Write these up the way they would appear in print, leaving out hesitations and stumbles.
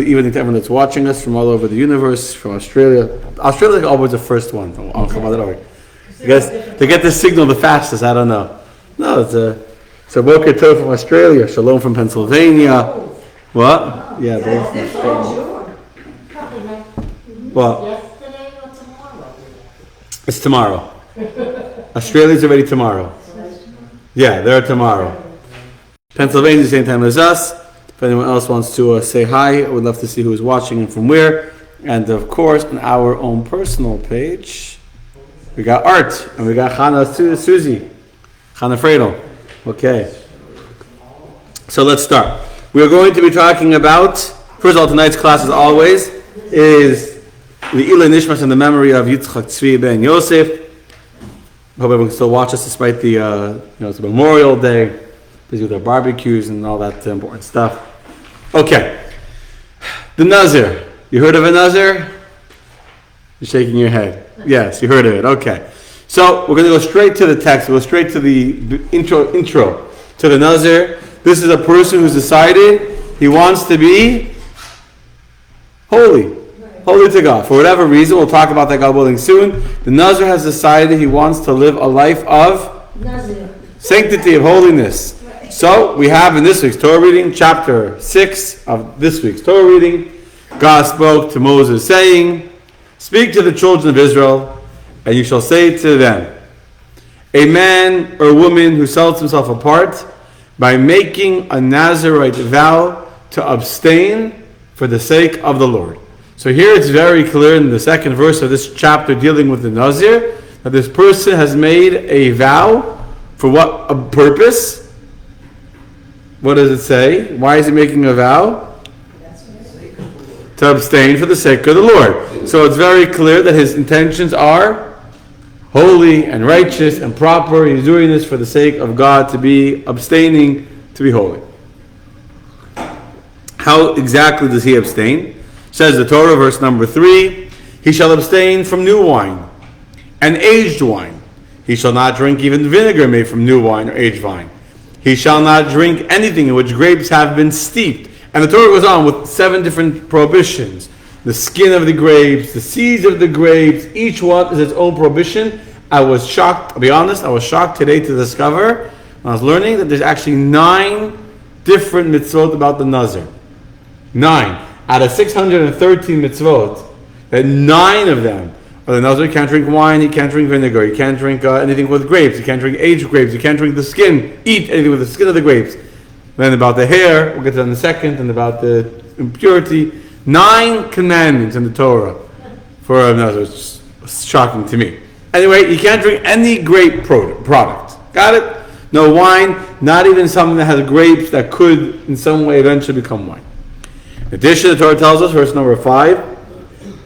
Evening to everyone that's watching us from all over the universe, from Australia. Australia is always the first one. I guess to get the signal the fastest, I don't know. No, it's a Boker Tov from Australia, Shalom from Pennsylvania. What? Yeah, both from Australia. Well, yesterday or tomorrow? It's tomorrow. Australia's already tomorrow. Yeah, they're tomorrow. Pennsylvania's the same time as us. If anyone else wants to say hi, I would love to see who's watching and from where. And of course, on our own personal page, we got Art and we got Susie, Chana Fredel. Okay. So let's start. We are going to be talking about, first of all, tonight's class, as always, is the Ilay Nishmas and the memory of Yitzchak Tzvi ben Yosef. Hope everyone can still watch us despite the, it's a Memorial Day, busy with our barbecues and all that important stuff. Okay, the Nazir. You heard of a Nazir? You're shaking your head. Yes, you heard of it. Okay. So we're going to go straight to the text. We'll go straight to the intro to the Nazir. This is a person who's decided he wants to be holy to God. For whatever reason, we'll talk about that, God willing, soon. The Nazir has decided he wants to live a life of sanctity, of holiness. So, we have in this week's Torah reading, chapter 6 of this week's Torah reading, God spoke to Moses saying, "Speak to the children of Israel, and you shall say to them, a man or woman who sells himself apart by making a Nazirite vow to abstain for the sake of the Lord." So here it's very clear in the second verse of this chapter dealing with the Nazir, that this person has made a vow for what a purpose? What does it say? Why is he making a vow? To abstain for the sake of the Lord. So it's very clear that his intentions are holy and righteous and proper. He's doing this for the sake of God, to be abstaining, to be holy. How exactly does he abstain? Says the Torah, verse number 3, "He shall abstain from new wine and aged wine. He shall not drink even vinegar made from new wine or aged wine. He shall not drink anything in which grapes have been steeped." And the Torah goes on with 7 different prohibitions. The skin of the grapes, the seeds of the grapes, each one is its own prohibition. I was shocked, I'll be honest, I was shocked today to discover, when I was learning, that there's actually 9 different mitzvot about the Nazir. 9. Out of 613 mitzvot, that 9 of them are the Nazir. He can't drink wine, he can't drink vinegar, he can't drink anything with grapes, he can't drink aged grapes, he can't drink the skin, eat anything with the skin of the grapes. Then about the hair, we'll get to that in a second, and about the impurity. 9 commandments in the Torah for a Nazir. It's shocking to me. Anyway, you can't drink any grape product. Got it? No wine, not even something that has grapes that could in some way eventually become wine. In addition, the Torah tells us, verse number 5,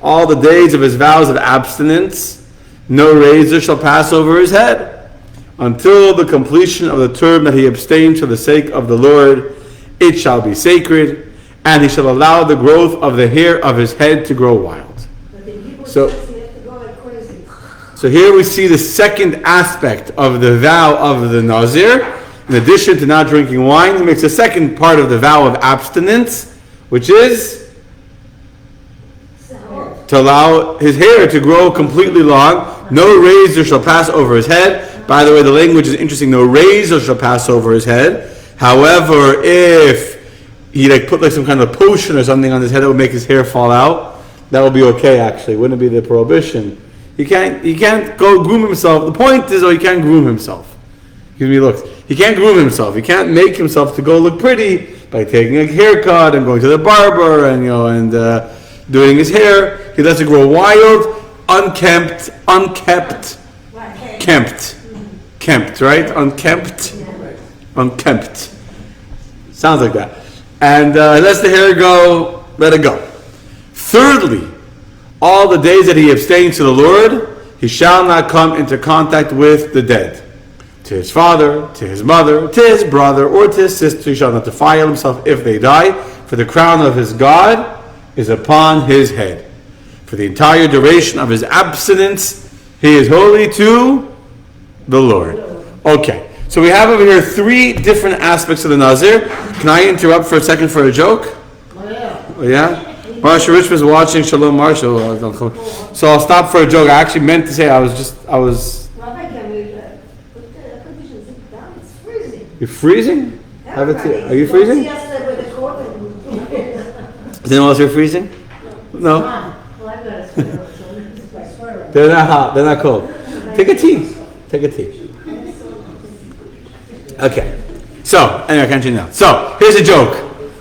all the days of his vows of abstinence, no razor shall pass over his head, until the completion of the term that he abstained for the sake of the Lord. It shall be sacred, and he shall allow the growth of the hair of his head to grow wild. So here we see the second aspect of the vow of the Nazir. In addition to not drinking wine, he makes a second part of the vow of abstinence, which is to allow his hair to grow completely long. No razor shall pass over his head. By the way, the language is interesting. No razor shall pass over his head. However, if he put some kind of potion or something on his head that would make his hair fall out, that would be okay. Actually, wouldn't be the prohibition. He can't go groom himself. The point is, he can't groom himself. Give me looks. He can't groom himself. He can't make himself to go look pretty by taking a haircut and going to the barber and doing his hair. He lets it grow wild, unkempt, right? Unkempt. Sounds like that. And lets the hair go, let it go. Thirdly, all the days that he abstains to the Lord, he shall not come into contact with the dead. To his father, to his mother, to his brother, or to his sister, he shall not defile himself if they die, for the crown of his God is upon his head. For the entire duration of his abstinence, he is holy to the Lord. Okay, so we have over here 3 different aspects of the Nazir. Can I interrupt for a second for a joke? Yeah? Marsha Rich was watching Shalom Marshall. So I'll stop for a joke. I actually meant to say I was. Rabbi, can we put the air conditioner down? It's freezing. You're freezing? Are you freezing? Is anyone else here freezing? No? Well, I've got a sweater. They're not hot. They're not cold. Take a tea. Okay. So, anyway, I continue now. So, here's a joke.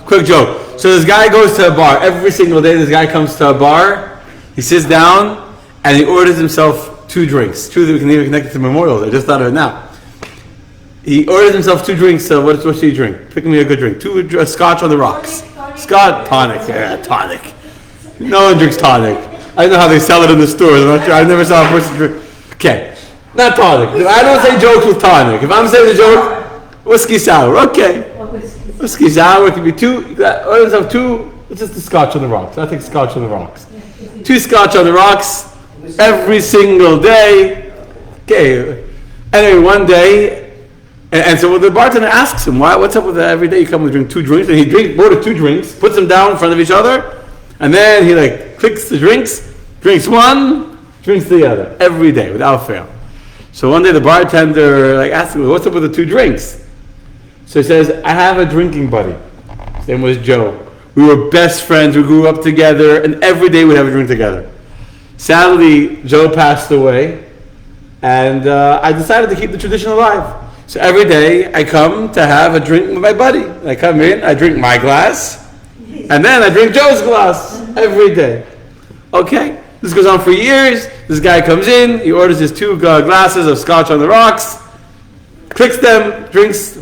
Quick joke. So this guy goes to a bar. Every single day this guy comes to a bar. He sits down and he orders himself 2 drinks. Two that we can even connect it to Memorial Day. I just thought of it now. He orders himself 2 drinks. So what should he drink? Pick me a good drink. 2 scotch on the rocks. Scotch, tonic. Yeah, tonic. No one drinks tonic. I know how they sell it in the stores. I'm not sure. I never saw a person drink. Okay. Not tonic. I don't say jokes with tonic. If I'm saying a joke, whiskey sour. Okay. Whiskey sour. It could be 2. Order himself 2. It's just the scotch on the rocks. I think scotch on the rocks. 2 scotch on the rocks every single day. Okay. Anyway, one day, and so the bartender asks him, what's up with that? Every day you come and drink 2 drinks, and he ordered 2 drinks, puts them down in front of each other, and then he clicks the drinks, drinks one, drinks the other, every day without fail. So one day the bartender asks him, what's up with the 2 drinks? So he says, I have a drinking buddy. His name was Joe. We were best friends, we grew up together, and every day we'd have a drink together. Sadly, Joe passed away, and I decided to keep the tradition alive. So every day I come to have a drink with my buddy. I come in, I drink my glass, and then I drink Joe's glass every day. Okay? This goes on for years. This guy comes in, he orders his 2 glasses of scotch on the rocks, clicks them, drinks.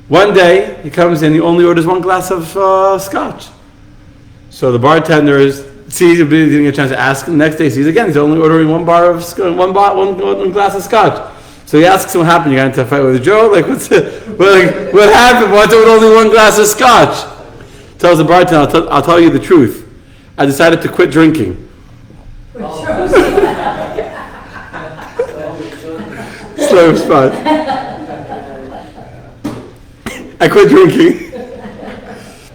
One day he comes in, he only orders 1 glass of scotch. So the bartender sees him, didn't get a chance to ask him. The next day sees again, he's only ordering 1 glass of scotch. So he asks him what happened. You got into a fight with Joe? What happened? What's with only 1 glass of scotch? Tells the bartender, I'll tell you the truth. I decided to quit drinking. Slow response. I quit drinking.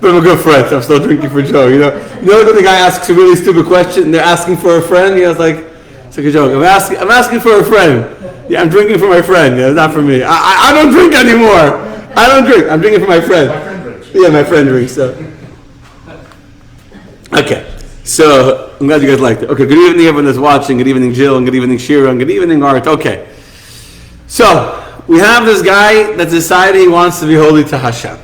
But I'm a good friend, so I'm still drinking for Joe. You know when the guy asks a really stupid question and they're asking for a friend? It's like a joke. I'm asking for a friend. Yeah, I'm drinking for my friend. Yeah, not for me. I don't drink anymore. I don't drink. I'm drinking for my friend. My friend drinks. Yeah, my friend drinks. So. Okay. So, I'm glad you guys liked it. Okay, good evening everyone that's watching. Good evening Jill, and good evening Shira, and good evening Art. Okay. So, we have this guy that decided he wants to be holy to Hashem.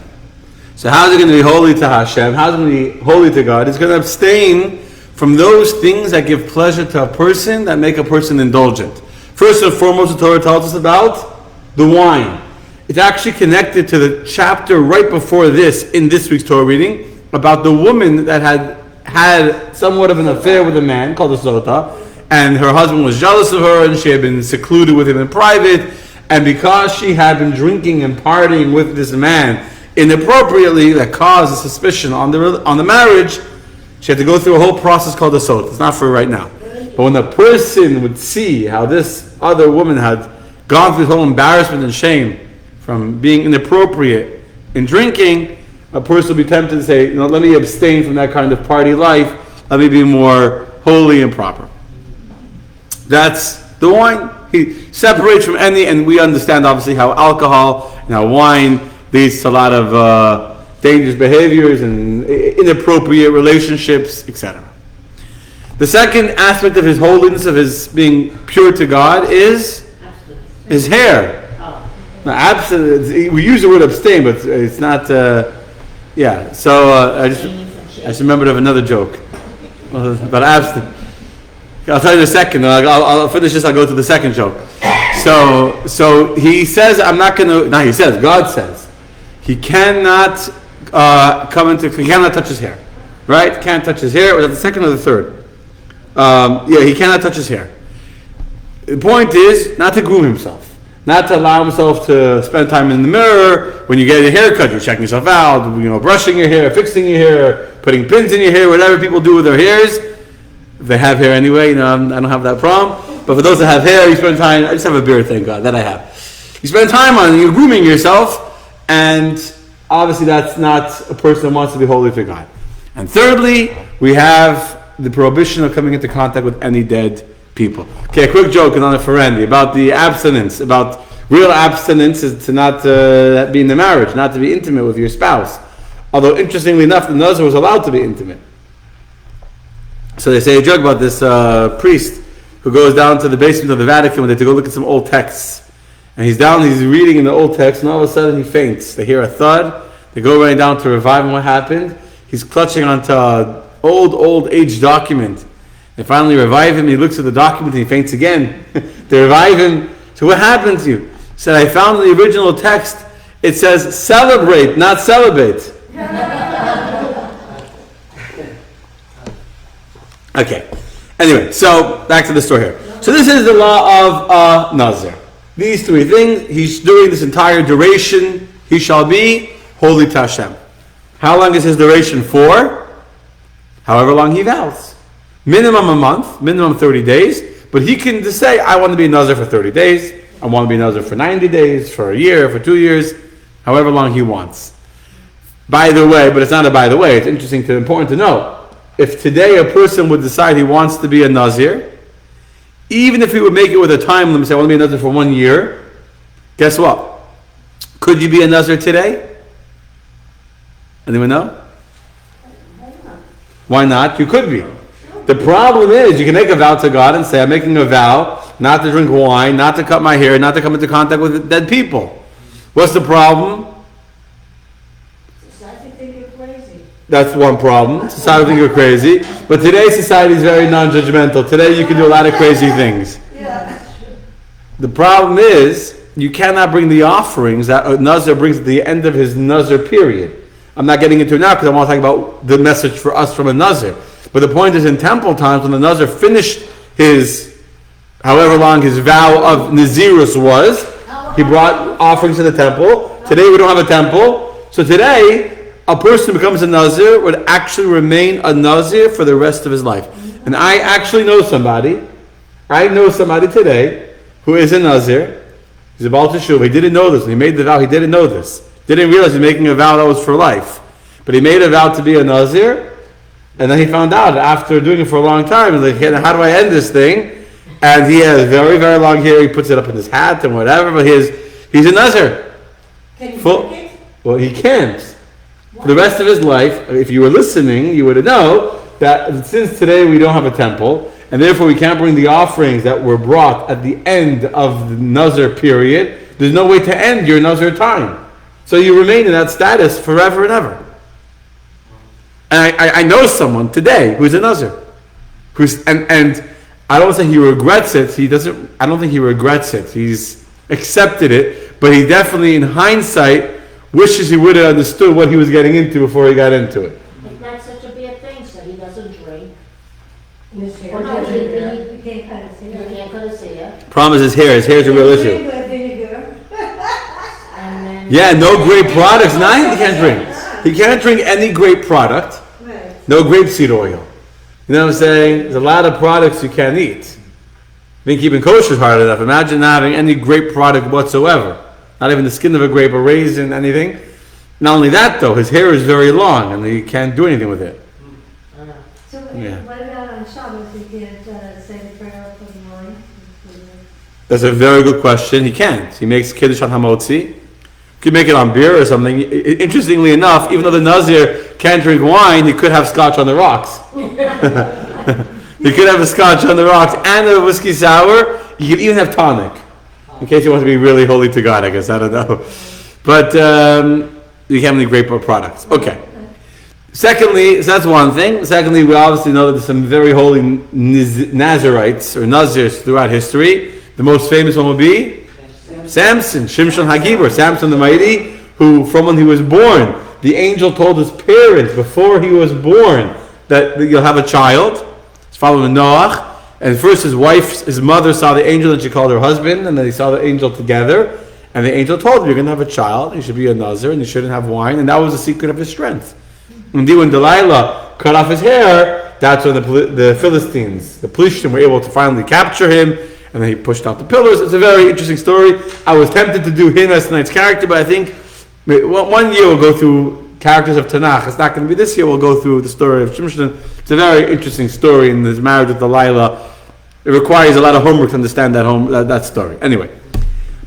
So how's he going to be holy to Hashem? How's he going to be holy to God? He's going to abstain from those things that give pleasure to a person, that make a person indulgent. First and foremost, the Torah tells us about the wine. It's actually connected to the chapter right before this, in this week's Torah reading, about the woman that had somewhat of an affair with a man called a Sota, and her husband was jealous of her, and she had been secluded with him in private, and because she had been drinking and partying with this man inappropriately, that caused a suspicion on the marriage, she had to go through a whole process called a Sota. It's not for right now. But when the person would see how this other woman had gone through this whole embarrassment and shame from being inappropriate in drinking, a person will be tempted to say, let me abstain from that kind of party life. Let me be more holy and proper. That's the wine. He separates from any, and we understand obviously how alcohol and how wine leads to a lot of dangerous behaviors and inappropriate relationships, etc. The second aspect of his holiness, of his being pure to God, is his hair. Now, we use the word abstain, but it's not. Yeah. So I just remembered of another joke about abstain. I'll tell you in a second. I'll finish this. I'll go to the second joke. So he says, I'm not going to. No, he says. God says he cannot He cannot touch his hair. Right? Can't touch his hair. Was that the second or the third? He cannot touch his hair. The point is not to groom himself. Not to allow himself to spend time in the mirror. When you get a haircut, you're checking yourself out, brushing your hair, fixing your hair, putting pins in your hair, whatever people do with their hairs. If they have hair anyway, I don't have that problem. But for those that have hair, you spend time, I just have a beard, thank God, that I have. You spend time on it, you're grooming yourself, and obviously that's not a person that wants to be holy to God. And thirdly, we have the prohibition of coming into contact with any dead people. Okay, a quick joke on the Ferendi about the abstinence, about real abstinence is to not be in the marriage, not to be intimate with your spouse. Although, interestingly enough, the Nazir was allowed to be intimate. So they say a joke about this priest who goes down to the basement of the Vatican to go look at some old texts. And he's reading in the old text, and all of a sudden he faints. They hear a thud, they go running down to revive him. What happened? He's clutching onto an old age document. They finally revive him, he looks at the document and he faints again. They revive him. So what happened to you? He said, I found in the original text, it says celebrate, not celibate. Okay. Anyway, so back to the story here. So this is the law of Nazir. These three things, he's doing this entire duration, he shall be holy to Hashem. How long is his duration for? However long he vows. Minimum a month, minimum 30 days, but he can just say, I want to be a Nazir for 30 days, I want to be a Nazir for 90 days, for a year, for 2 years, however long he wants. By the way, but it's not a by the way, it's important to know. If today a person would decide he wants to be a Nazir, even if he would make it with a time limit, say I want to be a Nazir for 1 year, guess what? Could you be a Nazir today? Anyone know? Why not? You could be. The problem is you can make a vow to God and say I'm making a vow not to drink wine, not to cut my hair, not to come into contact with dead people. What's the problem? That's one problem. Society think you're crazy. But today's society is very non-judgmental. Today you can do a lot of crazy things. Yeah. The problem is you cannot bring the offerings that a Nazir brings at the end of his Nazir period. I'm not getting into it now because I want to talk about the message for us from a Nazir. But the point is in temple times when the Nazir finished his, however long his vow of Nazirus was, he brought offerings to the temple. Today we don't have a temple. So today a person who becomes a Nazir would actually remain a Nazir for the rest of his life. And I actually know somebody today who is a Nazir. He's a Baal Teshuvah. He didn't know this. When he made the vow, he didn't know this. Didn't realize he was making a vow that was for life. But he made a vow to be a Nazir, and then he found out after doing it for a long time, he's like, how do I end this thing? And he has very, very long hair. He puts it up in his hat and whatever, but he's a Nazir. Can you break it? Well, he can't. For the rest of his life, if you were listening, you would know that since today we don't have a temple, and therefore we can't bring the offerings that were brought at the end of the Nazir period, there's no way to end your Nazir time. So you remain in that status forever and ever. And I know someone today who's a Nazir. And I don't say he regrets it. I don't think he regrets it. He's accepted it, but he definitely, in hindsight, wishes he would have understood what he was getting into before he got into it. It's not such a bad thing, so he doesn't drink. You can't kind of see You can't go to see it. Problem is his hair. His hair is a real issue. And then Yeah, no grape products. Now he can't drink. He can't drink any grape product. Right. No grapeseed oil. You know what I'm saying? There's a lot of products you can't eat. Being keeping kosher is hard enough. Imagine not having any grape product whatsoever. Not even the skin of a grape, a raisin, anything. Not only that, though, his hair is very long and he can't do anything with it. So Yeah. what about on Shabbos? You can't say the prayer for the wine? That's a very good question. He can't. He makes kiddush on hamotzi. Could make it on beer or something. Interestingly enough, even though the Nazir can't drink wine, he could have scotch on the rocks. He could have a scotch on the rocks and a whiskey sour. He could even have tonic. In case you want to be really holy to God, I guess. I don't know. But you can't have any grape products. Okay. Secondly, so that's one thing. Secondly, we obviously know that there's some very holy Nazirites or Nazirs throughout history. The most famous one will be Samson, Shimshon Hagibor, Samson the Mighty, who from when he was born, the angel told his parents before he was born that you'll have a child. His father was Noach. And first his mother saw the angel and she called her husband, and then they saw the angel together. And the angel told him, you're going to have a child, you should be a Nazir, and you shouldn't have wine. And that was the secret of his strength. Indeed, when Delilah cut off his hair, that's when the Philistines, the Plishtim, were able to finally capture him, and then he pushed out the pillars. It's a very interesting story. I was tempted to do him as tonight's character, but I think 1 year we'll go through characters of Tanakh. It's not going to be this year. We'll go through the story of Shimshon. It's a very interesting story in his marriage with Delilah. It requires a lot of homework to understand that story. Anyway,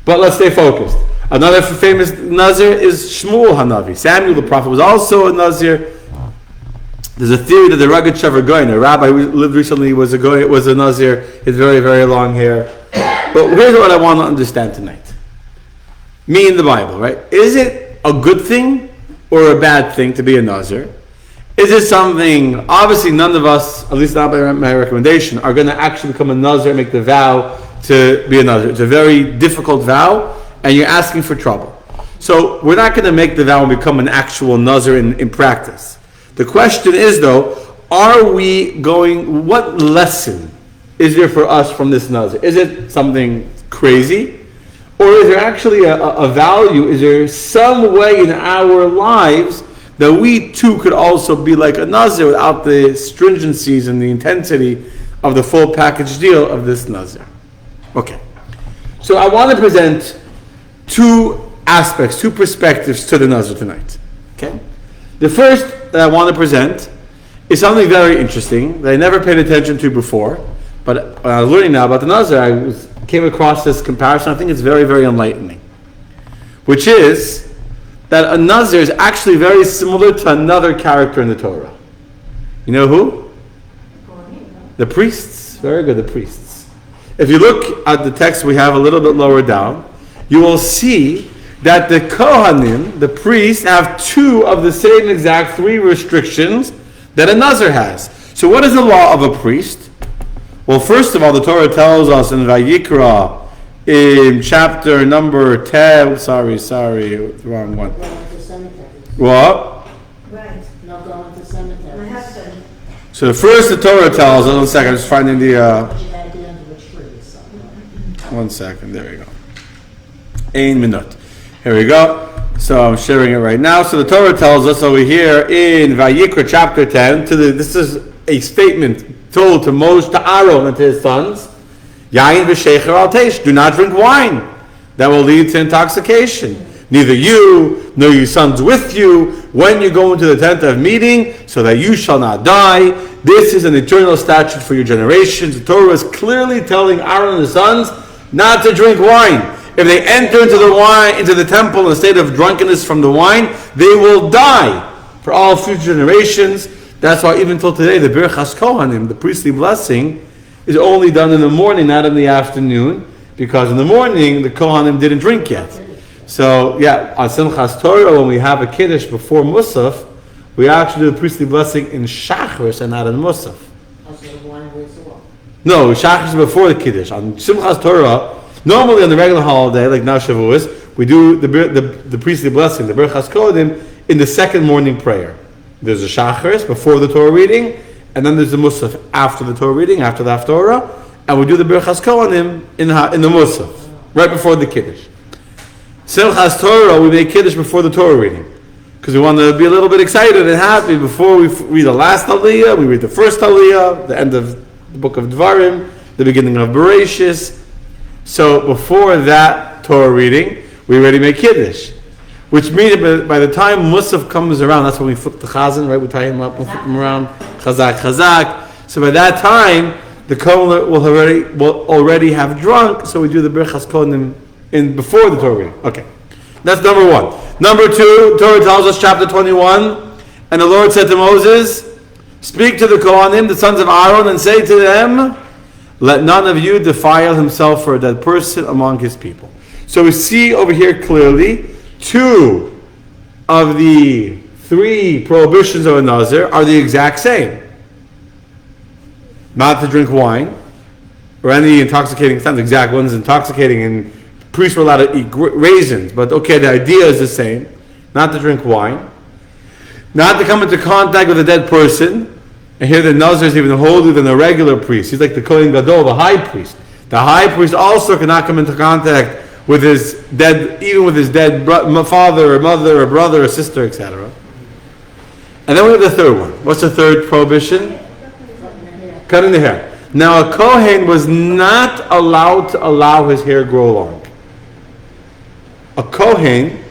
but let's stay focused. Another famous Nazir is Shmuel Hanavi. Samuel the prophet was also a Nazir. There's a theory that the Ragat Shavar Goyen, a rabbi who lived recently, was a Nazir. He had very, very long hair. But here's what I want to understand tonight. Me in the Bible, right? Is it a good thing or a bad thing to be a Nazir? Is it something, obviously none of us, at least not by my recommendation, are going to actually become a Nazir and make the vow to be a Nazir. It's a very difficult vow, and you're asking for trouble. So we're not going to make the vow and become an actual Nazir in practice. The question is, though, what lesson is there for us from this Nazir? Is it something crazy? Or is there actually a value? Is there some way in our lives that we too could also be like a Nazir without the stringencies and the intensity of the full package deal of this Nazir? Okay. So I want to present two aspects, two perspectives to the Nazir tonight. Okay? The first that I want to present is something very interesting that I never paid attention to before, but when I was learning now about the Nazir, I came across this comparison. I think it's very, very enlightening, which is that a Nazir is actually very similar to another character in the Torah. You know who? The priests. Very good, the priests. If you look at the text we have a little bit lower down, you will see that the Kohanim, the priests, have two of the same exact three restrictions that a Nazir has. So what is the law of a priest? Well, first of all, the Torah tells us in Vayikra, in chapter number 10, wrong one. Going to cemetery. What? Right. No going to cemetery. My husband. So first the Torah tells us, one second, I'm just finding the, But you gotta get under a tree or something. one second, there we go. Ein minut. Here we go. So I'm sharing it right now. So the Torah tells us over here in Vayikra chapter 10, this is a statement told to Moshe, to Aaron and to his sons, Yain v'shecher al teish, do not drink wine. That will lead to intoxication. Neither you, nor your sons with you, when you go into the tent of meeting, so that you shall not die. This is an eternal statute for your generations. The Torah is clearly telling Aaron and his sons not to drink wine. If they enter into the temple in a state of drunkenness from the wine, they will die for all future generations. That's why even till today, the Birchas Kohanim, the priestly blessing, is only done in the morning, not in the afternoon, because in the morning the Kohanim didn't drink yet. So yeah, on Simchas Torah, when we have a Kiddush before Musaf, we actually do the priestly blessing in Shachris and not in Musaf. Also, the wine was off. No, Shachris is before the Kiddush. On Simchas Torah, normally on the regular holiday, like now Shavuos, we do the priestly blessing, the Birchas Kohanim, in the second morning prayer. There's a Shacharis before the Torah reading, and then there's the Musaf after the Torah reading, after the Haftorah, and we do the Birchas Kohanim in the Musaf, right before the Kiddush. Simchas Torah, we make Kiddush before the Torah reading, because we want to be a little bit excited and happy before we read the last Aliyah, we read the first Aliyah, the end of the book of Dvarim, the beginning of Bereshis. So before that Torah reading, we already make Kiddush. Which means by the time Musaf comes around, that's when we flip the Chazan, right? We tie him up, we flip him around, Chazak, Chazak. So by that time, the Kohen will already have drunk, so we do the Birchas Kohanim before the Torah reading. Okay, that's number one. Number two, Torah tells us, chapter 21, and the Lord said to Moses, speak to the Kohanim, the sons of Aaron, and say to them, let none of you defile himself for a dead person among his people. So we see over here clearly, two of the three prohibitions of a Nazir are the exact same. Not to drink wine, or any intoxicating, it's not the exact one's intoxicating, and priests were allowed to eat raisins, but okay, the idea is the same. Not to drink wine, not to come into contact with a dead person, and here the Nazir is even holier than a regular priest. He's like the Kohen Gadol, the high priest. The high priest also cannot come into contact with his dead, even with his dead father or mother or brother or sister, etc. And then we have the third one. What's the third prohibition? Cutting the hair. Now a Kohen was not allowed to allow his hair grow long. A Kohen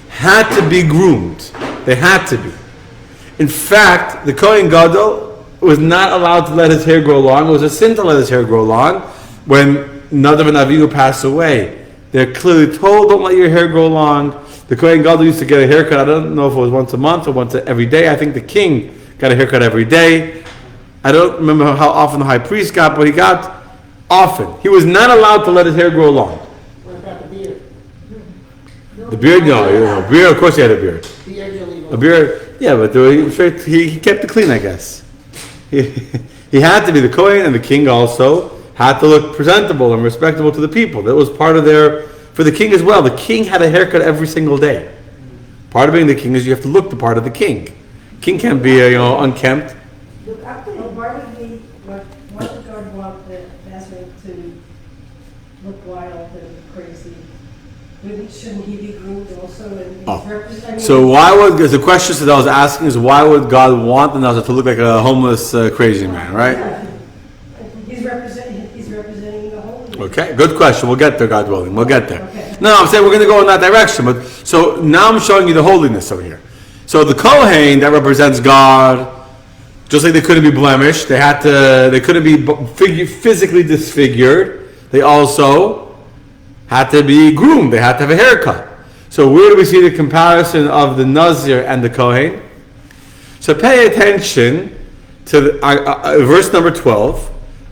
had to be groomed. They had to be. In fact, the Kohen Gadol was not allowed to let his hair grow long. It was a sin to let his hair grow long when Nadav and Avihu passed away. They're clearly told, don't let your hair grow long. The Kohen Gadol used to get a haircut. I don't know if it was once a month or once every day. I think the king got a haircut every day. I don't remember how often the high priest got, but he got often. He was not allowed to let his hair grow long. What about the beard? The beard, no. Beard, of course he had a beard. Beard you leave A beard, yeah, but he kept it clean, I guess. He had to be. The Kohen and the king also had to look presentable and respectable to the people. That was part of for the king as well. The king had a haircut every single day. Part of being the king is you have to look the part of the king. King can't be, unkempt. Look, actually, Why would God want the Nazir to look wild and crazy? Shouldn't he be groomed also? And So the question that I was asking is why would God want the Nazir to look like a homeless, crazy man, right? He's representing the holy. Okay, good question. We'll get there, God willing. We'll get there. Okay. No, I'm saying we're going to go in that direction. But so now I'm showing you the holiness over here. So the Kohen that represents God, just like they couldn't be blemished, they couldn't be physically disfigured. They also had to be groomed. They had to have a haircut. So where do we see the comparison of the Nazir and the Kohen? So pay attention to verse number 12.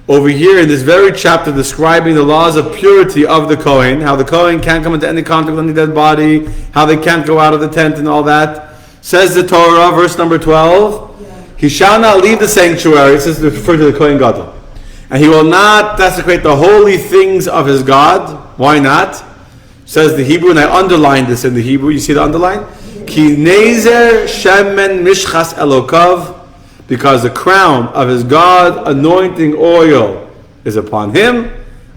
Over here in this very chapter describing the laws of purity of the Kohen, how the Kohen can't come into any contact with any dead body, how they can't go out of the tent and all that. Says the Torah, verse number 12, he shall not leave the sanctuary, it says to refer to the Kohen Gadol, and he will not desecrate the holy things of his God. Why not? Says the Hebrew, and I underlined this in the Hebrew, you see the underline? Ki nezer shemen mishchas elokav, because the crown of his God anointing oil is upon him.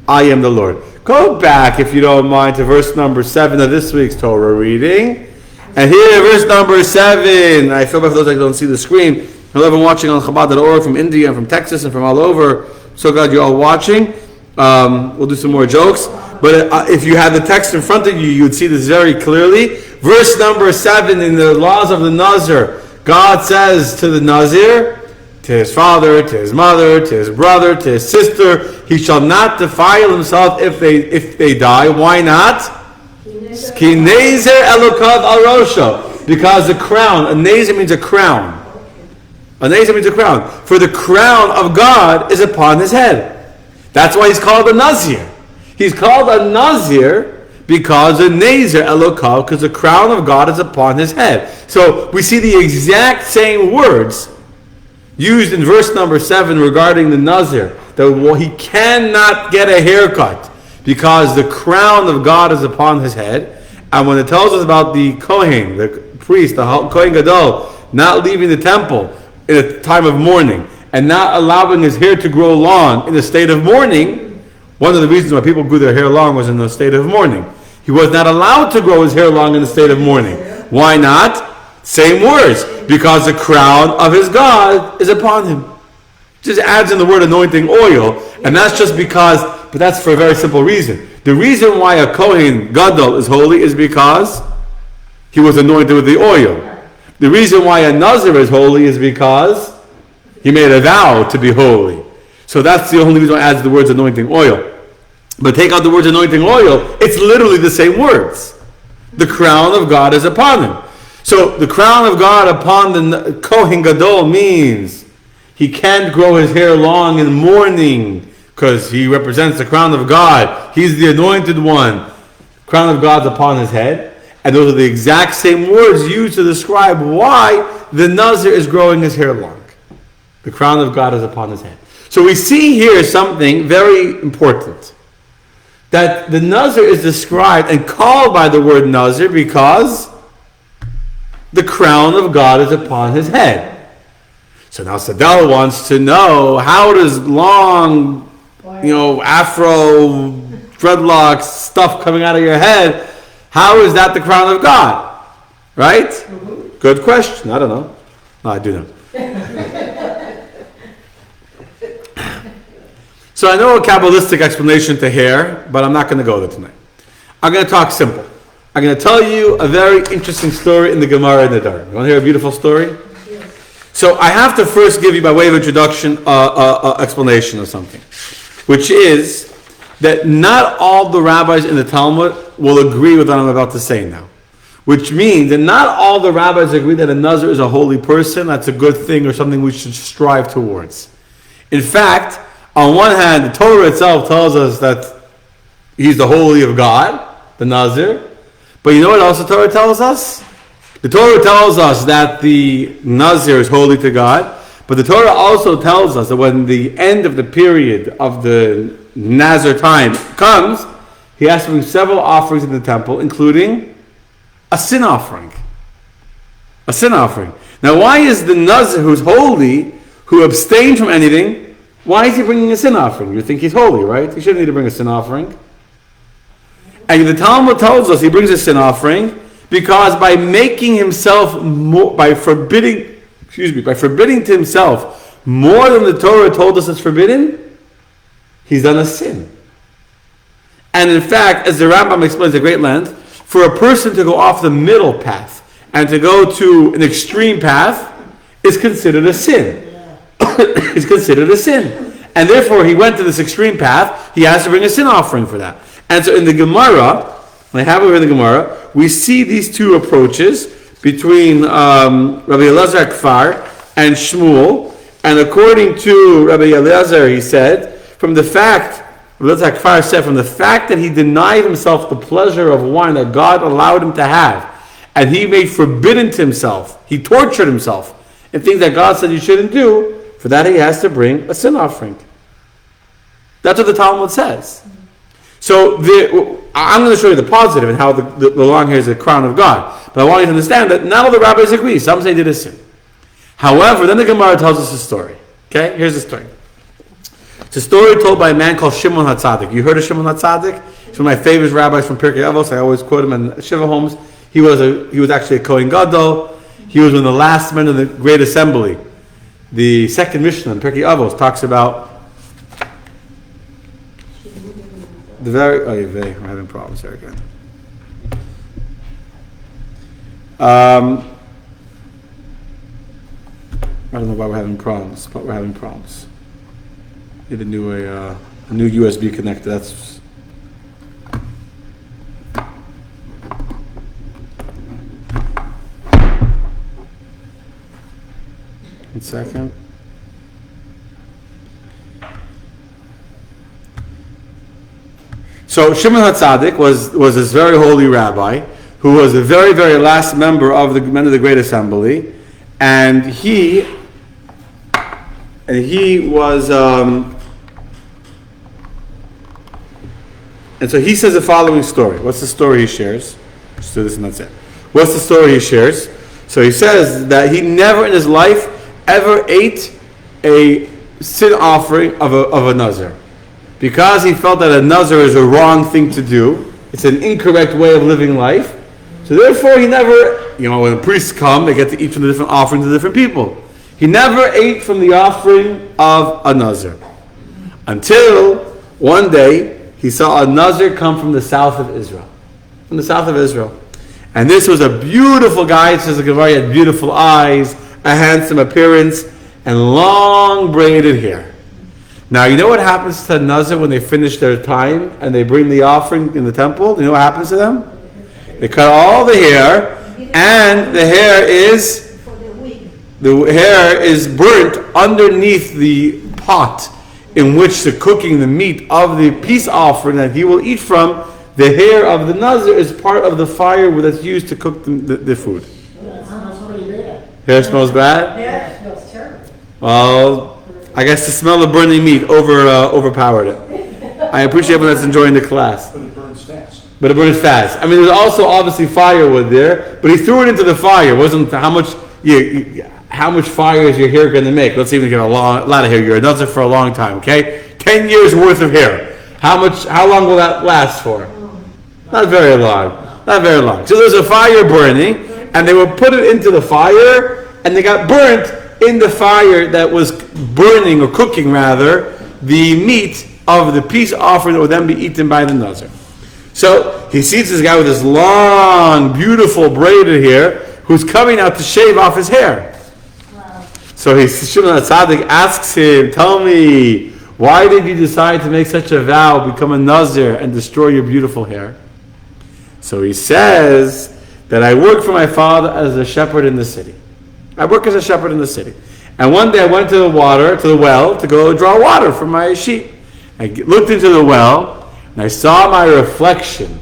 I am the Lord. Go back, if you don't mind, to verse number 7 of this week's Torah reading. And here, verse number 7. I feel bad for those that don't see the screen. Hello, everyone watching on Chabad.org from India and from Texas and from all over. So glad you're all watching. We'll do some more jokes. But if you had the text in front of you, you would see this very clearly. Verse number 7 in the laws of the Nazir. God says to the Nazir, to his father, to his mother, to his brother, to his sister, he shall not defile himself if they die. Why not? Ki nezer elokav al rosho. Because the crown, a nezer means a crown. A nezer means a crown. For the crown of God is upon his head. That's why he's called a Nazir. He's called a Nazir because the Nazir elokav, because the crown of God is upon his head. So we see the exact same words used in verse number 7 regarding the Nazir, that he cannot get a haircut because the crown of God is upon his head. And when it tells us about the Kohen, the priest, the Kohen Gadol, not leaving the temple in a time of mourning and not allowing his hair to grow long in a state of mourning, one of the reasons why people grew their hair long was in a state of mourning. He was not allowed to grow his hair long in a state of mourning. Why not? Same words. Because the crown of his God is upon him. Just adds in the word anointing oil. And that's just because, but that's for a very simple reason. The reason why a Kohen Gadol is holy is because he was anointed with the oil. The reason why a Nazir is holy is because he made a vow to be holy. So that's the only reason why it adds the words anointing oil. But take out the words anointing oil, it's literally the same words. The crown of God is upon him. So the crown of God upon the Kohen Gadol means he can't grow his hair long in mourning because he represents the crown of God. He's the anointed one. Crown of God's upon his head. And those are the exact same words used to describe why the Nazir is growing his hair long. The crown of God is upon his head. So we see here something very important. That the Nazir is described and called by the word Nazir because the crown of God is upon his head. So now Sadell wants to know, how does long, afro, dreadlocks, stuff coming out of your head, how is that the crown of God? Right? Mm-hmm. Good question. I don't know. No, I do know. So I know a Kabbalistic explanation to hair, but I'm not going to go there tonight. I'm going to talk simple. I'm going to tell you a very interesting story in the Gemara in the Dar. You want to hear a beautiful story? So I have to first give you, by way of introduction, explanation of something, which is that not all the rabbis in the Talmud will agree with what I'm about to say now. Which means that not all the rabbis agree that a Nazir is a holy person, that's a good thing or something we should strive towards. In fact, on one hand, the Torah itself tells us that he's the holy of God, the Nazir. But you know what else the Torah tells us? The Torah tells us that the Nazir is holy to God, but the Torah also tells us that when the end of the period of the Nazir time comes, he has to bring several offerings in the temple, including a sin offering. A sin offering. Now, why is the Nazir who's holy, who abstains from anything, why is he bringing a sin offering? You think he's holy, right? He shouldn't need to bring a sin offering. And the Talmud tells us he brings a sin offering because by making himself more, by forbidding to himself more than the Torah told us is forbidden, he's done a sin. And in fact, as the Rambam explains at great length, for a person to go off the middle path and to go to an extreme path is considered a sin. It's considered a sin. And therefore, he went to this extreme path, he has to bring a sin offering for that. And so in the Gemara, I have it here in the Gemara, we see these two approaches between Rabbi Elazar Kfar and Shmuel. And according to Rabbi Elazar, he said, from the fact that he denied himself the pleasure of wine that God allowed him to have, and he made forbidden to himself, he tortured himself in things that God said you shouldn't do, for that he has to bring a sin offering. That's what the Talmud says. So I'm going to show you the positive and how the long hair is the crown of God. But I want you to understand that not all the rabbis agree. Some say he did a sin. However, then the Gemara tells us a story. Okay, here's the story. It's a story told by a man called Shimon HaTzadik. You heard of Shimon HaTzadik? He's one of my favorite rabbis from Pirkei Avos. I always quote him in Shiva Homes. He was actually a Kohen Gadol. He was one of the last men of the Great Assembly. The second Mishnah in Pirkei Avos talks about the very... I'm having problems here again. I don't know why we're having problems, but we're having problems. Need a new USB connector. That's... One second. So Shimon HaTzadik was this very holy rabbi who was the very, very last member of the men of the Great Assembly, and he was and so he says the following story. What's the story he shares? Just do this and that's it. What's the story he shares? So he says that he never in his life ever ate a sin offering of a Nazir. Because he felt that a Nazir is a wrong thing to do. It's an incorrect way of living life. So therefore he never, when the priests come, they get to eat from the different offerings of different people. He never ate from the offering of a Nazir. Until one day, he saw a Nazir come from the south of Israel. From the south of Israel. And this was a beautiful guy. It says the Gemara, he had beautiful eyes, a handsome appearance, and long braided hair. Now, you know what happens to a Nazir when they finish their time and they bring the offering in the temple? You know what happens to them? They cut all the hair, and the hair is burnt underneath the pot in which they're cooking the meat of the peace offering that he will eat from. The hair of the Nazir is part of the fire that's used to cook the food. That smells pretty bad. Hair smells bad? Yeah, it smells terrible. Well, I guess the smell of burning meat overpowered it. I appreciate everyone that's enjoying the class. But it burns fast. But it burns fast. I mean, there's also obviously firewood there, but he threw it into the fire. It wasn't how much fire is your hair going to make? Let's even get a lot of hair. You're a Nazir for a long time, okay? 10 years worth of hair. How long will that last for? Not very long. Not very long. So there's a fire burning, and they will put it into the fire, and they got burnt in the fire that was burning, or cooking rather, the meat of the peace offering that would then be eaten by the Nazir. So he sees this guy with this long, beautiful braided hair who's coming out to shave off his hair. Wow. So Shimon HaTzadik asks him, tell me, why did you decide to make such a vow, become a Nazir, and destroy your beautiful hair? So he says that I work for my father as a shepherd in the city. I work as a shepherd in the city. And one day I went to the well, to go draw water for my sheep. I looked into the well, and I saw my reflection.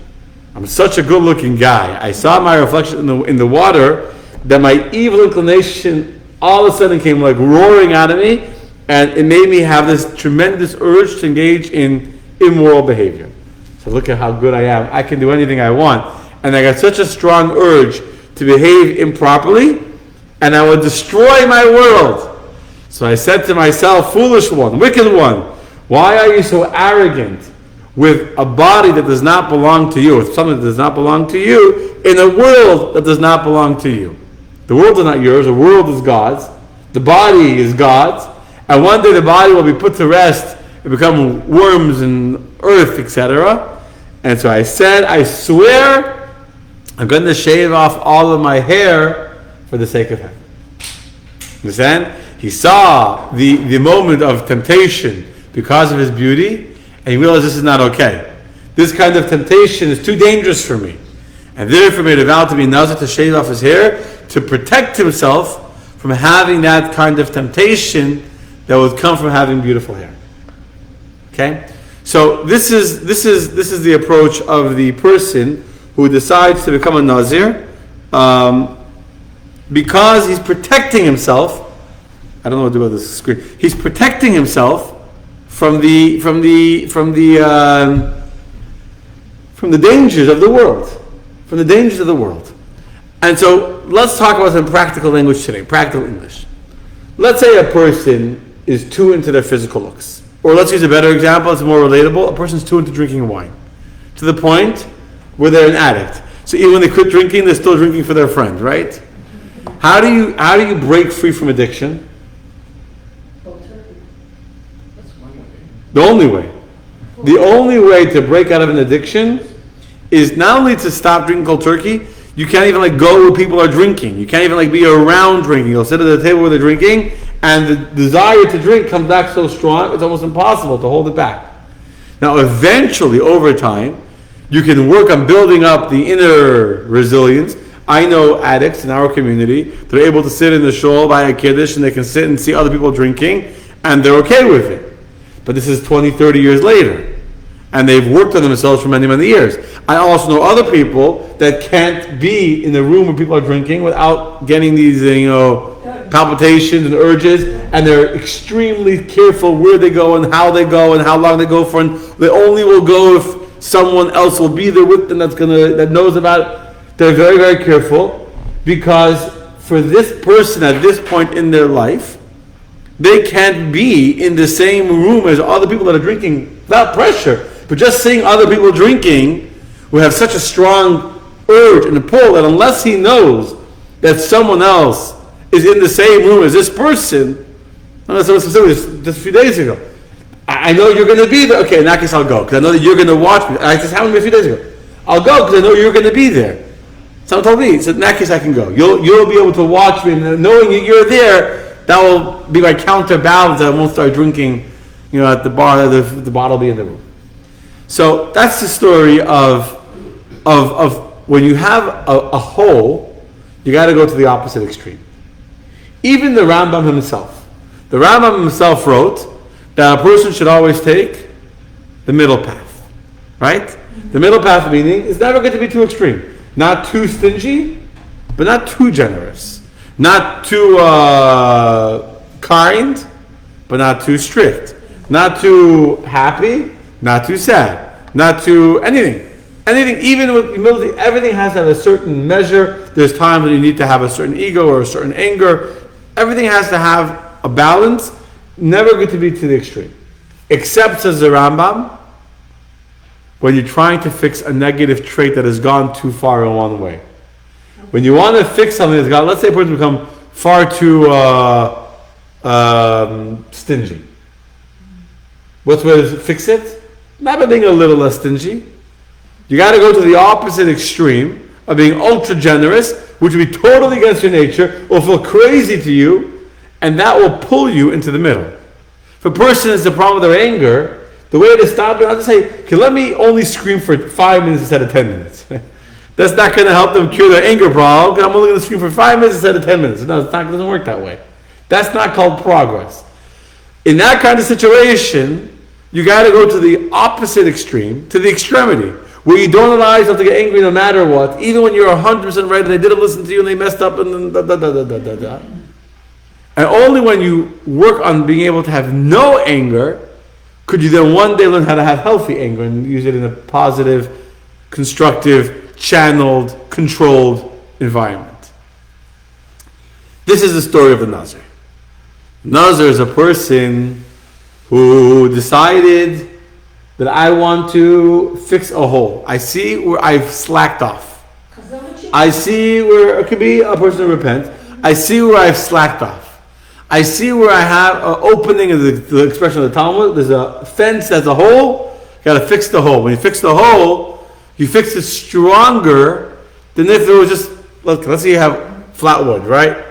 I'm such a good-looking guy. I saw my reflection in the water, that my evil inclination all of a sudden came like roaring out of me, and it made me have this tremendous urge to engage in immoral behavior. So look at how good I am. I can do anything I want. And I got such a strong urge to behave improperly, and I would destroy my world. So I said to myself, foolish one, wicked one, why are you so arrogant with a body that does not belong to you, with something that does not belong to you, in a world that does not belong to you? The world is not yours, the world is God's, the body is God's, and one day the body will be put to rest and become worms and earth, etc. And so I said, I swear, I'm going to shave off all of my hair for the sake of heaven. Understand? He saw the moment of temptation because of his beauty, and he realized this is not okay. This kind of temptation is too dangerous for me. And therefore made a vow to be Nazir, to shave off his hair, to protect himself from having that kind of temptation that would come from having beautiful hair. Okay? So this is the approach of the person who decides to become a Nazir, because he's protecting himself. I don't know what to do about this screen. He's protecting himself from the dangers of the world. From the dangers of the world. And so let's talk about some practical language today, practical English. Let's say a person is too into their physical looks. Or let's use a better example, it's more relatable. A person's too into drinking wine, to the point where they're an addict. So even when they quit drinking, they're still drinking for their friend, right? How do you break free from addiction? The only way to break out of an addiction is not only to stop drinking cold turkey. You can't even go where people are drinking. You can't even be around drinking. You'll sit at the table where they're drinking, and the desire to drink comes back so strong, it's almost impossible to hold it back. Now, eventually, over time, you can work on building up the inner resilience. I know addicts in our community, they're able to sit in the shul by a kiddush, and they can sit and see other people drinking, and they're okay with it. But this is 20, 30 years later. And they've worked on themselves for many, many years. I also know other people that can't be in the room where people are drinking without getting these, palpitations and urges, and they're extremely careful where they go and how long they go for, and they only will go if someone else will be there with them that knows about it. They're very, very careful, because for this person at this point in their life, they can't be in the same room as other people that are drinking without pressure. But just seeing other people drinking will have such a strong urge and a pull that unless he knows that someone else is in the same room as this person, just a few days ago, I know you're going to be there. Okay, in that case I'll go, because I know that you're going to watch me. I just happened to me a few days ago. I'll go because I know you're going to be there. Someone told me, so in that case I can go. You'll be able to watch me, and knowing that you're there, that will be my counterbalance. I won't start drinking, at the bar. The bottle will be in the room. So that's the story of when you have a hole, you got to go to the opposite extreme. Even the Rambam himself wrote that a person should always take the middle path, right? The middle path meaning is never going to be too extreme, not too stingy, but not too generous, not too kind, but not too strict, not too happy, not too sad, not too anything. Anything, even with humility, everything has to have a certain measure. There's times when you need to have a certain ego or a certain anger. Everything has to have a balance, never going to be to the extreme. Except, says the Rambam, when you're trying to fix a negative trait that has gone too far in one way. When you want to fix something that's gone, let's say a person become far too stingy. What's the way to fix it? Not by being a little less stingy, You got to go to the opposite extreme of being ultra generous, which would be totally against your nature, will feel crazy to you, and that will pull you into the middle. If a person has a problem with their anger, the way to stop it, I'll just say, okay, let me only scream for 5 minutes instead of 10 minutes. That's not going to help them cure their anger problem, because I'm only going to scream for 5 minutes instead of 10 minutes. No, it doesn't work that way. That's not called progress. In that kind of situation, you got to go to the opposite extreme, to the extremity, where you don't allow yourself to get angry no matter what, even when you're 100% right and they didn't listen to you and they messed up and da. And only when you work on being able to have no anger could you then one day learn how to have healthy anger and use it in a positive, constructive, channeled, controlled environment. This is the story of the Nazir. Nazir is a person who decided that I want to fix a hole. I see where I've slacked off. I see where, it could be a person who repents. I see where I've slacked off. I see where I have an opening of the expression of the Talmud. There's a fence that's a hole. You got to fix the hole. When you fix the hole, you fix it stronger than if it was just, let's say you have flat wood, right?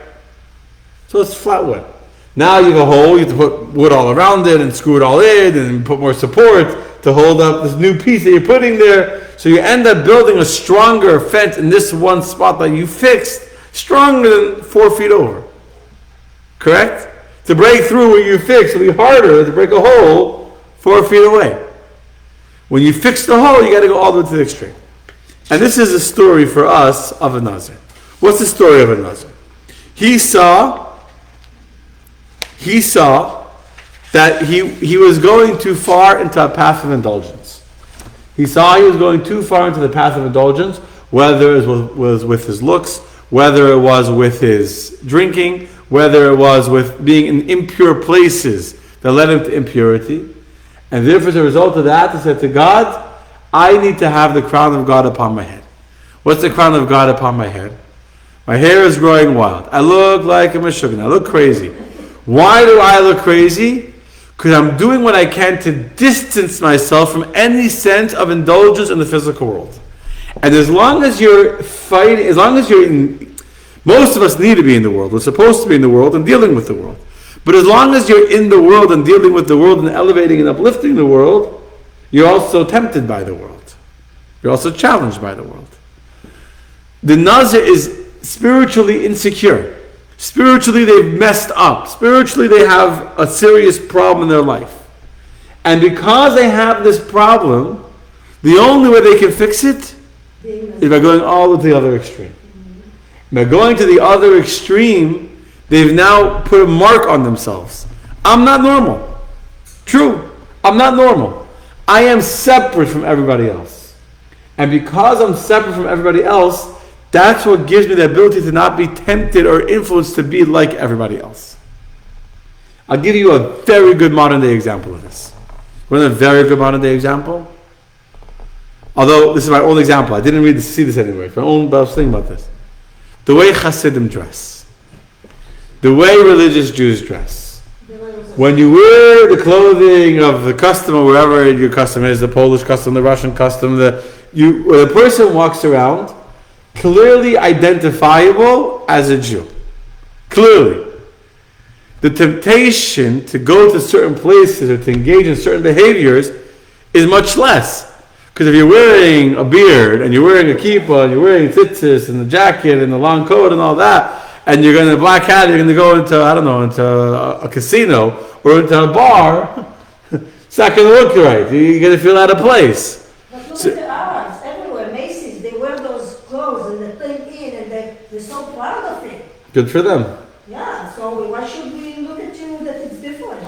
So it's flat wood. Now you have a hole, you have to put wood all around it and screw it all in and put more support to hold up this new piece that you're putting there. So you end up building a stronger fence in this one spot that you fixed, stronger than 4 feet over. Correct? To break through what you fixed, it'll be harder to break a hole 4 feet away. When you fix the hole, you got to go all the way to the extreme. And this is a story for us of a Nazir. What's the story of a Nazir? He saw that he was going too far into a path of indulgence. He saw he was going too far into the path of indulgence, whether it was with his looks, whether it was with his drinking, whether it was with being in impure places that led him to impurity. And therefore, as a result of that, he said to God, I need to have the crown of God upon my head. What's the crown of God upon my head? My hair is growing wild. I look like a Meshuggah. I look crazy. Why do I look crazy? Because I'm doing what I can to distance myself from any sense of indulgence in the physical world. And as long as you're fighting, as long as you're in, most of us need to be in the world. We're supposed to be in the world and dealing with the world. But as long as you're in the world and dealing with the world and elevating and uplifting the world, you're also tempted by the world. You're also challenged by the world. The Nazir is spiritually insecure. Spiritually, they've messed up. Spiritually, they have a serious problem in their life. And because they have this problem, the only way they can fix it is by going all the way to the other extreme. By going to the other extreme, they've now put a mark on themselves. I'm not normal. True. I'm not normal. I am separate from everybody else. And because I'm separate from everybody else, that's what gives me the ability to not be tempted or influenced to be like everybody else. I'll give you a very good modern day example of this. Want a very good modern day example? Although this is my own example. I didn't really see this anywhere. But I was thinking about this. The way Hasidim dress. The way religious Jews dress. When you wear the clothing of the custom or wherever your custom is, the Polish custom, the Russian custom, the person walks around clearly identifiable as a Jew. Clearly. The temptation to go to certain places or to engage in certain behaviors is much less. Because if you're wearing a beard and you're wearing a kippah and you're wearing tzitzis and the jacket and the long coat and all that, and you're going to black hat, you're going to go into, into a casino or into a bar, it's not going to look right. You're going to feel out of place. But look at the Arabs everywhere, Macy's, they wear those clothes and they think in and they're so proud of it. Good for them. Yeah, so why should we look at you that it's different?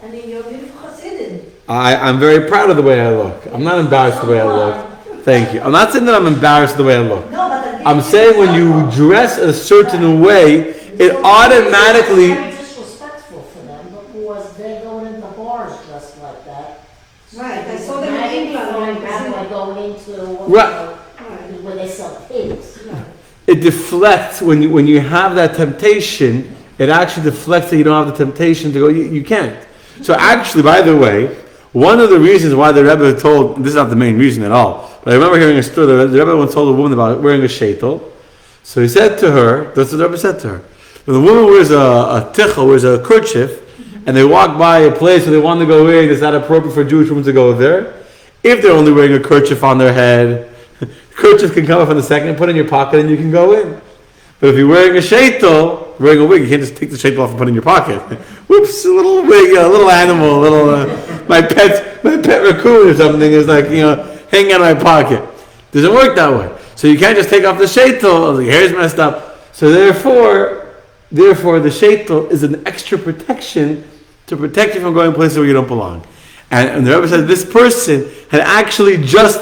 I mean, you're a beautiful Hasidim. I'm very proud of the way I look. I'm not embarrassed the way I look. Thank you. I'm not saying that I'm embarrassed the way I look. No, but I'm saying when you dress a certain way, it automatically... It's disrespectful for them because they're going into bars dressed like that. Right, I saw them in England. Rather going into Right. where they sell pigs. It deflects when you have that temptation. It actually deflects that you don't have the temptation to go. You can't. So actually, by the way, one of the reasons why the Rebbe told, this is not the main reason at all, But I remember hearing a story. The Rebbe once told a woman about wearing a sheitel. So he said to her, that's what the Rebbe said to her. When the woman wears a tichel, wears a kerchief, and they walk by a place where they want to go in, it's not appropriate for a Jewish woman to go there. If they're only wearing a kerchief on their head, kerchief can come up in a second, put it in your pocket, and you can go in. But if you're wearing a sheitel, wearing a wig, you can't just take the sheitel off and put it in your pocket. Whoops, a little wig, a little animal, a little my pet raccoon or something is like, hanging out of my pocket. Doesn't work that way. So you can't just take off the sheitel. The hair's messed up. So therefore, the sheitel is an extra protection to protect you from going places where you don't belong. And the Rebbe said this person had actually just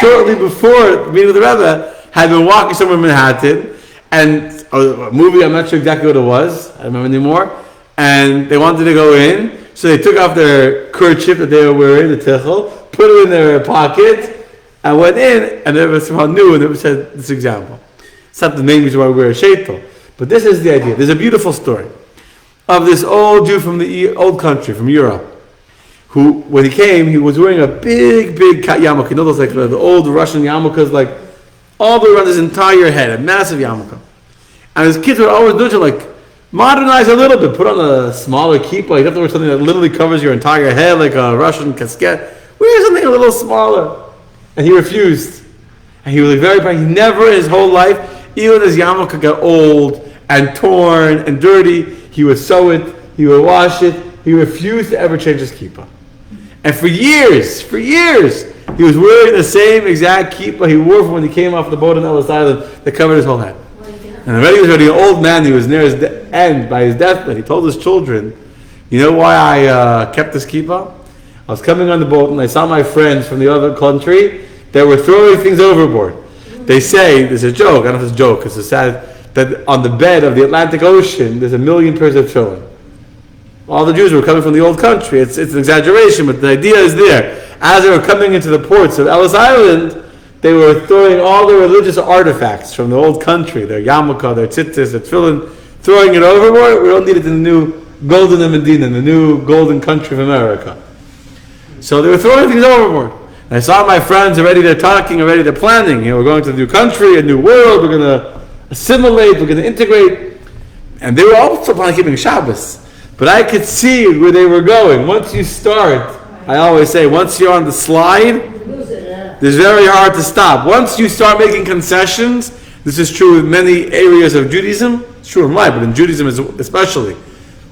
shortly before meeting with the Rebbe had been walking somewhere in Manhattan, and a movie, I'm not sure exactly what it was, I don't remember anymore, and they wanted to go in, so they took off their kerchief that they were wearing, the tichel, put it in their pocket, and went in, and the Rebbe somehow knew, and the Rebbe said this example. It's not the main reason why we wear a sheitel, but this is the idea. There's a beautiful story of this old Jew from the old country, from Europe, who, when he came, he was wearing a big yarmulke. You know those, like the old Russian yarmulkes, like all the way around his entire head, a massive yarmulke. And his kids would always do it to like modernize a little bit, put on a smaller kippah. You have to wear something that literally covers your entire head, like a Russian casquette. Wear something a little smaller. And he refused. And he was like very proud. He never in his whole life, even his yarmulke got old and torn and dirty, he would sew it, he would wash it. He refused to ever change his kippah. And for years, he was wearing the same exact kippah he wore from when he came off the boat on Ellis Island that covered his whole head. And already he was already an old man. He was near his end, by his deathbed. He told his children, you know why I kept this kippah? I was coming on the boat and I saw my friends from the other country that were throwing things overboard. They say, there's a joke, I don't know if it's a joke, it's a sad, that on the bed of the Atlantic Ocean, there's 1 million pairs of tefillin. All the Jews were coming from the old country. It's an exaggeration, but the idea is there. As they were coming into the ports of Ellis Island, they were throwing all the religious artifacts from the old country, their yarmulke, their tzitzis, their tefillin, throwing it overboard. We don't need it in the new golden Medina, the new golden country of America. So they were throwing things overboard. And I saw my friends already, they're talking, already they're planning. We're going to a new country, a new world, we're going to assimilate, we're going to integrate. And they were also planning keeping Shabbos. But I could see where they were going. Once you start, I always say, once you're on the slide, it's very hard to stop. Once you start making concessions, this is true in many areas of Judaism, it's true in life, but in Judaism especially.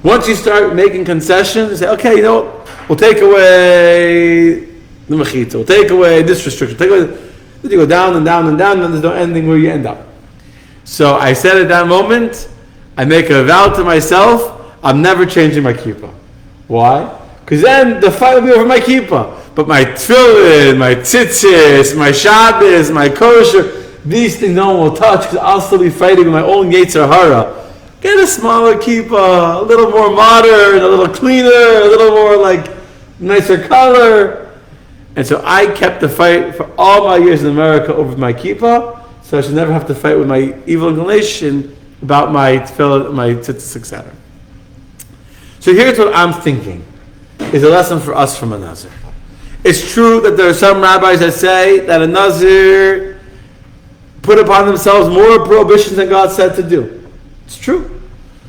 Once you start making concessions, you say, okay, we'll take away the mechitza, we'll take away this restriction, then you go down and down and down, and there's no ending where you end up. So I said at that moment, I make a vow to myself, I'm never changing my kippah. Why? Because then the fight will be over my kippah. But my tefillin, my tzitzis, my Shabbos, my kosher, these things no one will touch because I'll still be fighting with my own Yetzer Hara. Get a smaller kippah, a little more modern, a little cleaner, a little more like nicer color. And so I kept the fight for all my years in America over my kippah, so I should never have to fight with my evil inclination about my tefillin, my tzitzis, etc. So here's what I'm thinking is a lesson for us from a Nazir. It's true that there are some rabbis that say that a Nazir put upon themselves more prohibitions than God said to do. It's true.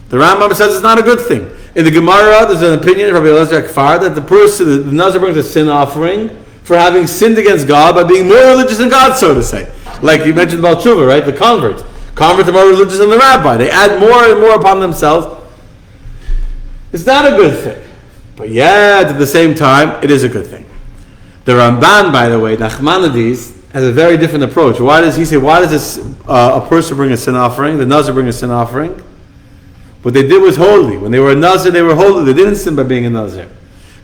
The Rambam says it's not a good thing. In the Gemara, there's an opinion from Rabbi Elazar Kfar that the Nazir brings a sin offering for having sinned against God by being more religious than God, so to say. Like you mentioned about Tshuva, right? The converts. Converts are more religious than the rabbi. They add more and more upon themselves. It's not a good thing. But yet, at the same time, it is a good thing. The Ramban, by the way, Nachmanides, has a very different approach. Why does he say, why does this, a person bring a sin offering? The Nazir bring a sin offering? What they did was holy. When they were a Nazir, they were holy. They didn't sin by being a Nazir.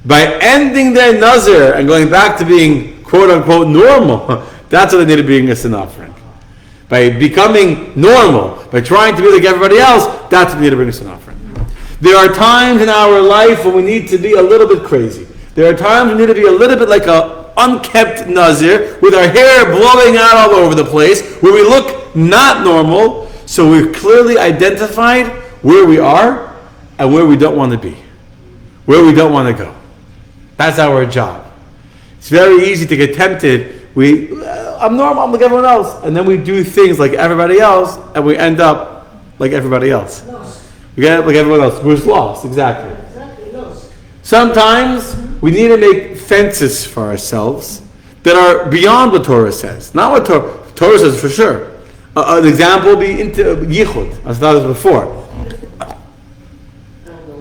By ending their Nazir and going back to being quote-unquote normal, that's what they needed being a sin offering. By becoming normal, by trying to be like everybody else, that's what they need to bring a sin offering. There are times in our life when we need to be a little bit crazy. There are times we need to be a little bit like a unkept Nazir with our hair blowing out all over the place, where we look not normal, so we've clearly identified where we are and where we don't want to be, where we don't want to go. That's our job. It's very easy to get tempted I'm normal, I'm like everyone else. And then we do things like everybody else, and we end up like everybody else. Lost. We get up like everyone else. We're lost, exactly. Exactly, lost. Sometimes we need to make fences for ourselves that are beyond what Torah says. Not what Torah says for sure. An example would be into yichud, as I thought this before.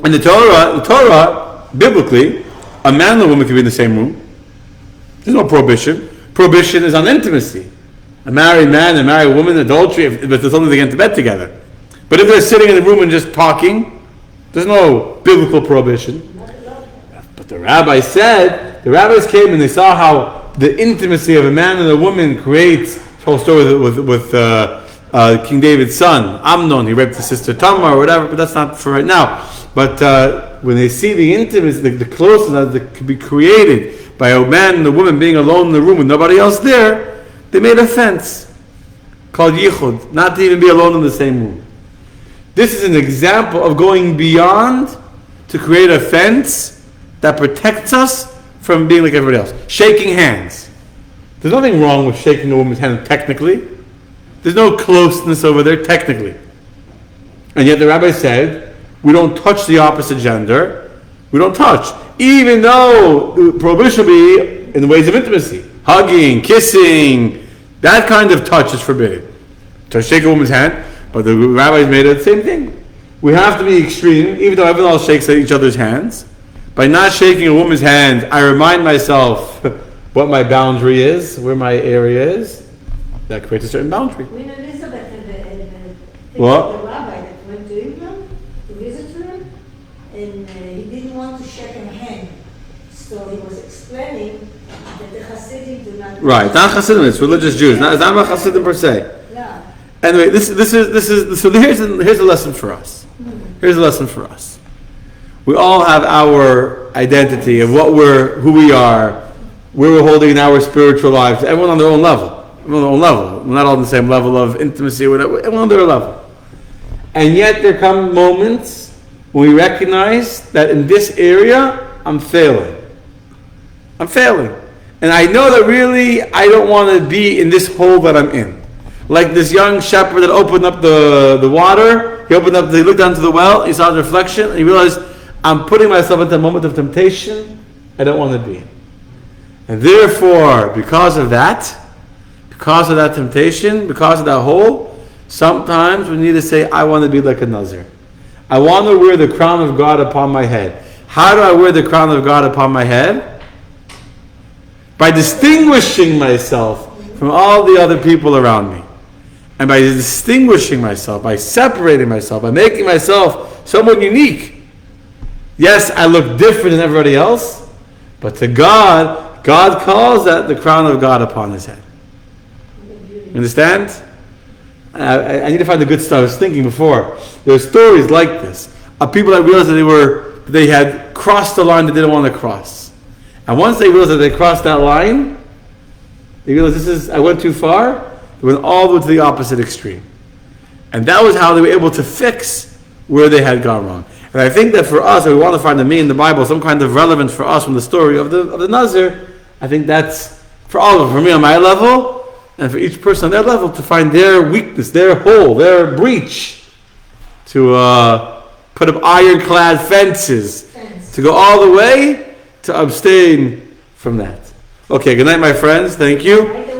In the Torah, biblically, a man and a woman can be in the same room. There's no prohibition. Prohibition is on intimacy. A married man and a married woman, adultery, but there's only they get into bed together. But if they're sitting in the room and just talking, there's no biblical prohibition. But the rabbis came and they saw how the intimacy of a man and a woman creates. The whole story with King David's son, Amnon, he raped his sister Tamar or whatever, but that's not for right now. But when they see the intimacy, the closeness that could be created by a man and a woman being alone in the room with nobody else there, they made a fence called yichud, not to even be alone in the same room. This is an example of going beyond to create a fence that protects us from being like everybody else. Shaking hands. There's nothing wrong with shaking a woman's hand technically. There's no closeness over there technically. And yet the rabbi said, we don't touch the opposite gender. We don't touch. Even though the prohibition will be in the ways of intimacy. Hugging, kissing, that kind of touch is forbidden. To shake a woman's hand, but the rabbis made it the same thing. We have to be extreme, even though everyone else shakes each other's hands. By not shaking a woman's hand, I remind myself what my boundary is, where my area is. That creates a certain boundary. Queen Elizabeth and What? the rabbi that went to England to visit her, and he didn't want to shake her hand. So he was explaining that the Hasidim do not. Right, not Hasidim, it's religious Jews. It's not about Hasidim per se. Yeah. Anyway, this is so here's a lesson for us. Here's a lesson for us. We all have our identity of who we are, where we're holding in our spiritual lives. Everyone on their own level. Everyone on their own level. We're not all on the same level of intimacy, whatever. Everyone on their level. And yet there come moments when we recognize that in this area, I'm failing. I'm failing. And I know that really I don't want to be in this hole that I'm in. Like this young shepherd that opened up the water. He looked down to the well, he saw the reflection, and he realized, I'm putting myself into a moment of temptation I don't want to be in. And therefore, because of that temptation, because of that hole, sometimes we need to say, I want to be like a Nazir. I want to wear the crown of God upon my head. How do I wear the crown of God upon my head? By distinguishing myself from all the other people around me. And by distinguishing myself, by separating myself, by making myself somewhat unique. Yes, I look different than everybody else, but to God calls that the crown of God upon his head. You understand? I need to find the good stuff. I was thinking before. There are stories like this of people that realized that they had crossed the line they didn't want to cross. And once they realized that they crossed that line, they realized I went too far. They went all the way to the opposite extreme. And that was how they were able to fix where they had gone wrong. And I think that for us, if we want to find the meaning in the Bible, some kind of relevance for us from the story of the Nazir, I think that's for all of them, for me on my level, and for each person on their level, to find their weakness, their hole, their breach, to put up ironclad fences, to go all the way to abstain from that. Okay, good night, my friends. Thank you.